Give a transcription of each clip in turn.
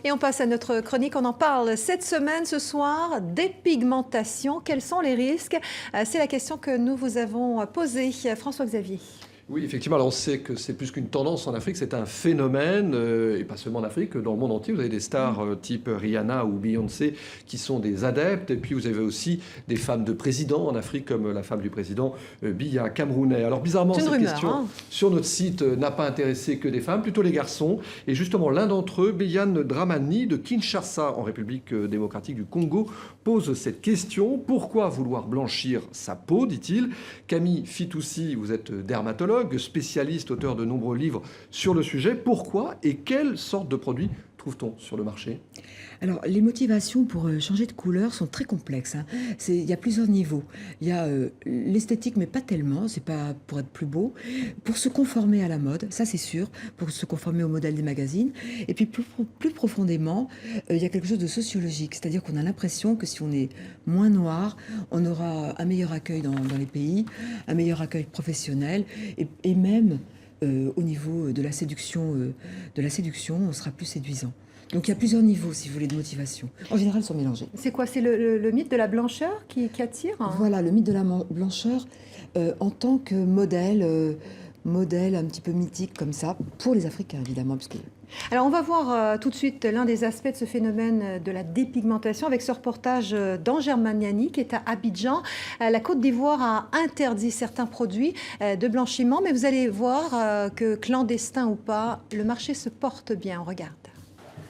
Et on passe à notre chronique, on en parle cette semaine, ce soir, dépigmentation. Quels sont les risques? C'est la question que nous vous avons posée. François-Xavier. Oui, effectivement, alors on sait que c'est plus qu'une tendance en Afrique, c'est un phénomène, et pas seulement en Afrique, dans le monde entier. Vous avez des stars type Rihanna ou Beyoncé qui sont des adeptes, et puis vous avez aussi des femmes de présidents en Afrique, comme la femme du président Biya camerounais. Alors bizarrement, cette question sur notre site n'a pas intéressé que des femmes, plutôt les garçons. Et justement, l'un d'entre eux, Beyane Dramani de Kinshasa, en République démocratique du Congo, pose cette question. Pourquoi vouloir blanchir sa peau, dit-il? Camille Fitoussi, vous êtes dermatologue, spécialiste, auteur de nombreux livres sur le sujet. Pourquoi et quelle sorte de produits trouve-t-on sur le marché? Alors, les motivations pour changer de couleur sont très complexes. Il y a plusieurs niveaux. Il y a l'esthétique, mais pas tellement. C'est pas pour être plus beau. Pour se conformer à la mode, ça c'est sûr. Pour se conformer au modèle des magazines. Et puis plus profondément, il y a quelque chose de sociologique. C'est-à-dire qu'on a l'impression que si on est moins noir, on aura un meilleur accueil dans les pays, un meilleur accueil professionnel, et même au niveau de la séduction, on sera plus séduisant. Donc il y a plusieurs niveaux, si vous voulez, de motivation. En général, ils sont mélangés. C'est quoi? C'est le mythe de la blancheur qui attire? Voilà, le mythe de la blancheur en tant que modèle un petit peu mythique comme ça, pour les Africains, évidemment. Parce que... Alors, on va voir tout de suite l'un des aspects de ce phénomène de la dépigmentation avec ce reportage d'Angers Maniani qui est à Abidjan. La Côte d'Ivoire a interdit certains produits de blanchiment, mais vous allez voir que clandestin ou pas, le marché se porte bien. On regarde.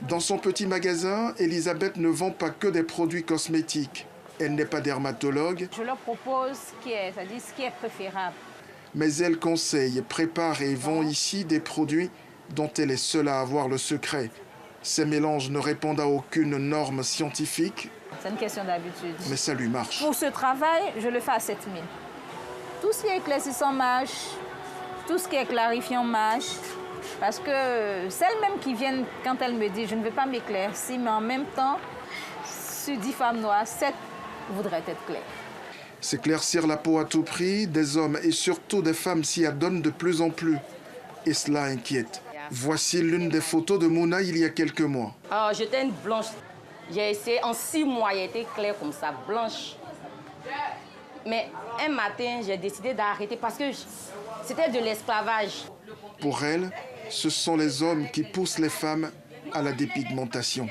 Dans son petit magasin, Elisabeth ne vend pas que des produits cosmétiques. Elle n'est pas dermatologue. Je leur propose ce qui est préférable. Mais elle conseille, prépare et vend ici des produits dont elle est seule à avoir le secret. Ces mélanges ne répondent à aucune norme scientifique. C'est une question d'habitude. Mais ça lui marche. Pour ce travail, je le fais à 7 000. Tout ce qui est éclaircissant marche, tout ce qui est clarifiant marche. Parce que celles-mêmes qui viennent, quand elles me disent « je ne veux pas m'éclaircir », mais en même temps, sur 10 femmes noires, 7 voudraient être claires. S'éclaircir la peau à tout prix, des hommes et surtout des femmes s'y adonnent de plus en plus. Et cela inquiète. Voici l'une des photos de Mouna il y a quelques mois. J'étais une blanche. J'ai essayé, en 6 mois, j'ai été claire comme ça, blanche. Mais un matin, j'ai décidé d'arrêter parce que c'était de l'esclavage. Pour elle, ce sont les hommes qui poussent les femmes à la dépigmentation.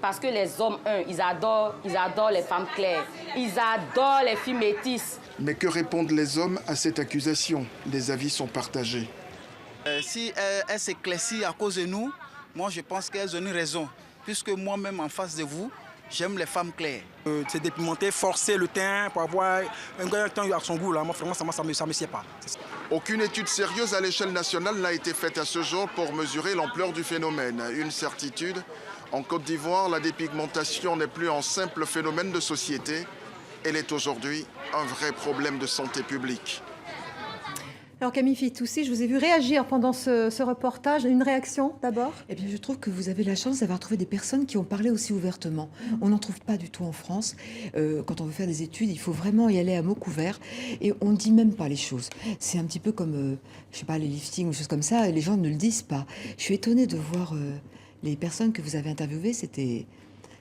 Parce que les hommes, ils adorent les femmes claires. Ils adorent les filles métisses. Mais que répondent les hommes à cette accusation? Les avis sont partagés. Si elle s'éclaircit à cause de nous, moi je pense qu'elles ont une raison. Puisque moi-même en face de vous, j'aime les femmes claires. C'est dépigmenter, forcer le teint pour avoir un teint à son goût. Là. Moi, vraiment, ça ne me sied pas. Aucune étude sérieuse à l'échelle nationale n'a été faite à ce jour pour mesurer l'ampleur du phénomène. Une certitude, en Côte d'Ivoire, la dépigmentation n'est plus un simple phénomène de société. Elle est aujourd'hui un vrai problème de santé publique. Alors Camille Fitoussi, je vous ai vu réagir pendant ce reportage. Une réaction d'abord? Eh bien, je trouve que vous avez la chance d'avoir trouvé des personnes qui ont parlé aussi ouvertement. On n'en trouve pas du tout en France. Quand on veut faire des études, il faut vraiment y aller à mots couverts. Et on ne dit même pas les choses. C'est un petit peu comme, je sais pas, les liftings ou des choses comme ça. Et les gens ne le disent pas. Je suis étonnée de voir les personnes que vous avez interviewées.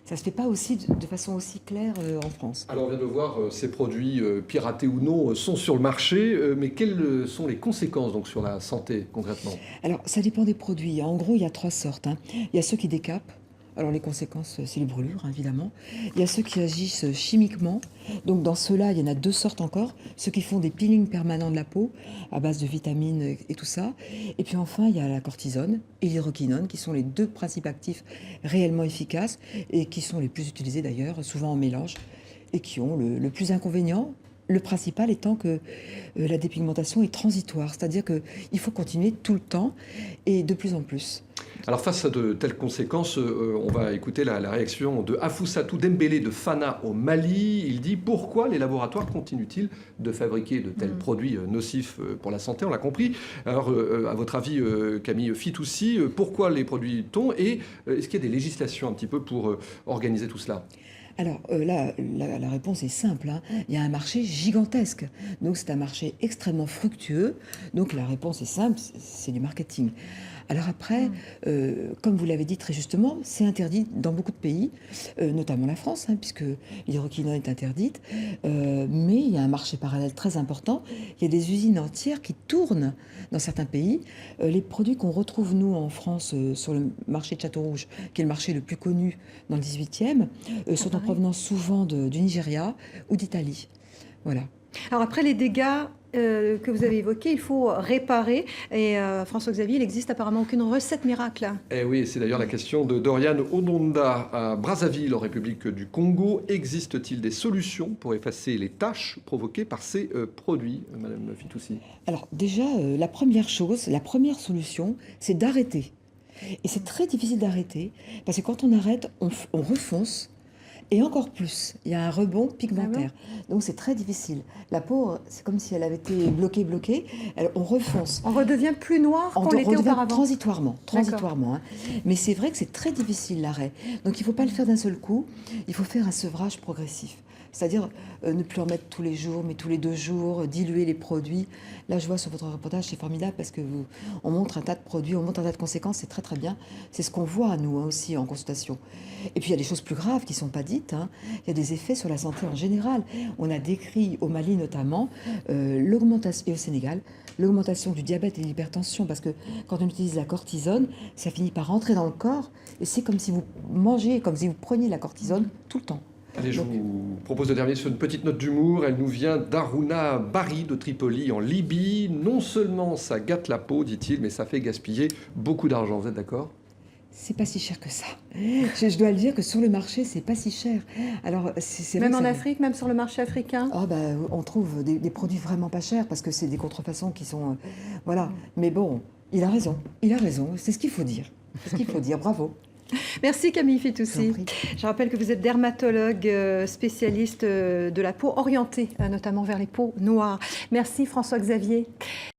Ça ne se fait pas aussi de façon aussi claire en France. Alors on vient de voir ces produits piratés ou non sont sur le marché, mais quelles sont les conséquences donc sur la santé concrètement? Alors ça dépend des produits. En gros, il y a 3 sortes. Il y a ceux qui décapent. Alors les conséquences, c'est les brûlures, évidemment. Il y a ceux qui agissent chimiquement. Donc dans ceux-là, il y en a 2 sortes encore. Ceux qui font des peelings permanents de la peau à base de vitamines et tout ça. Et puis enfin, il y a la cortisone et l'hydroquinone qui sont les 2 principes actifs réellement efficaces et qui sont les plus utilisés d'ailleurs, souvent en mélange, et qui ont le plus inconvénient. Le principal étant que la dépigmentation est transitoire, c'est-à-dire qu'il faut continuer tout le temps et de plus en plus. Alors face à de telles conséquences, on va écouter la réaction de Afousatou Dembélé de Fana au Mali. Il dit: pourquoi les laboratoires continuent-ils de fabriquer de tels produits nocifs pour la santé? On l'a compris. Alors à votre avis, Camille Fitoussi, pourquoi les produit-on et est-ce qu'il y a des législations un petit peu pour organiser tout cela? Alors là, la réponse est simple. Il y a un marché gigantesque. Donc c'est un marché extrêmement fructueux. Donc la réponse est simple, c'est du marketing. Alors après, comme vous l'avez dit très justement, c'est interdit dans beaucoup de pays, notamment la France, hein, puisque l'hydroquinone est interdite. Mais il y a un marché parallèle très important. Il y a des usines entières qui tournent dans certains pays. Les produits qu'on retrouve, nous, en France, sur le marché de Château-Rouge, qui est le marché le plus connu dans le 18e, sont en provenance souvent du Nigeria ou d'Italie. Voilà. Alors après les dégâts que vous avez évoqués, il faut réparer. Et François-Xavier, il n'existe apparemment aucune recette miracle. Eh oui, c'est d'ailleurs la question de Dorian Odonda à Brazzaville, en République du Congo. Existe-t-il des solutions pour effacer les taches provoquées par ces produits, Madame Fitoussi? Alors déjà, la première chose, la première solution, c'est d'arrêter. Et c'est très difficile d'arrêter, parce que quand on arrête, on refonce. Et encore plus, il y a un rebond pigmentaire. Donc c'est très difficile. La peau, c'est comme si elle avait été bloquée. On refonce. On redevient plus noir qu'on l'était auparavant. Transitoirement. Hein. Mais c'est vrai que c'est très difficile l'arrêt. Donc il ne faut pas le faire d'un seul coup. Il faut faire un sevrage progressif. C'est-à-dire ne plus en mettre tous les jours, mais tous les 2 jours, diluer les produits. Là, je vois sur votre reportage, c'est formidable parce que on montre un tas de produits, on montre un tas de conséquences, c'est très très bien. C'est ce qu'on voit, nous, aussi, en consultation. Et puis, il y a des choses plus graves qui ne sont pas dites. Hein. Il y a des effets sur la santé en général. On a décrit, au Mali notamment, l'augmentation, et au Sénégal, l'augmentation du diabète et de l'hypertension, parce que quand on utilise la cortisone, ça finit par rentrer dans le corps, et c'est comme si vous mangez, comme si vous preniez la cortisone tout le temps. Allez, je vous propose de terminer sur une petite note d'humour. Elle nous vient d'Aruna Bari de Tripoli, en Libye. Non seulement ça gâte la peau, dit-il, mais ça fait gaspiller beaucoup d'argent. Vous êtes d'accord? C'est pas si cher que ça. Je dois le dire que sur le marché, c'est pas si cher. Alors, c'est même en Afrique, même sur le marché africain. On trouve des produits vraiment pas chers parce que c'est des contrefaçons qui sont... voilà. Mais bon, il a raison. C'est ce qu'il faut dire. Bravo. Merci Camille Fitoussi. Je rappelle que vous êtes dermatologue spécialiste de la peau orientée notamment vers les peaux noires. Merci François-Xavier.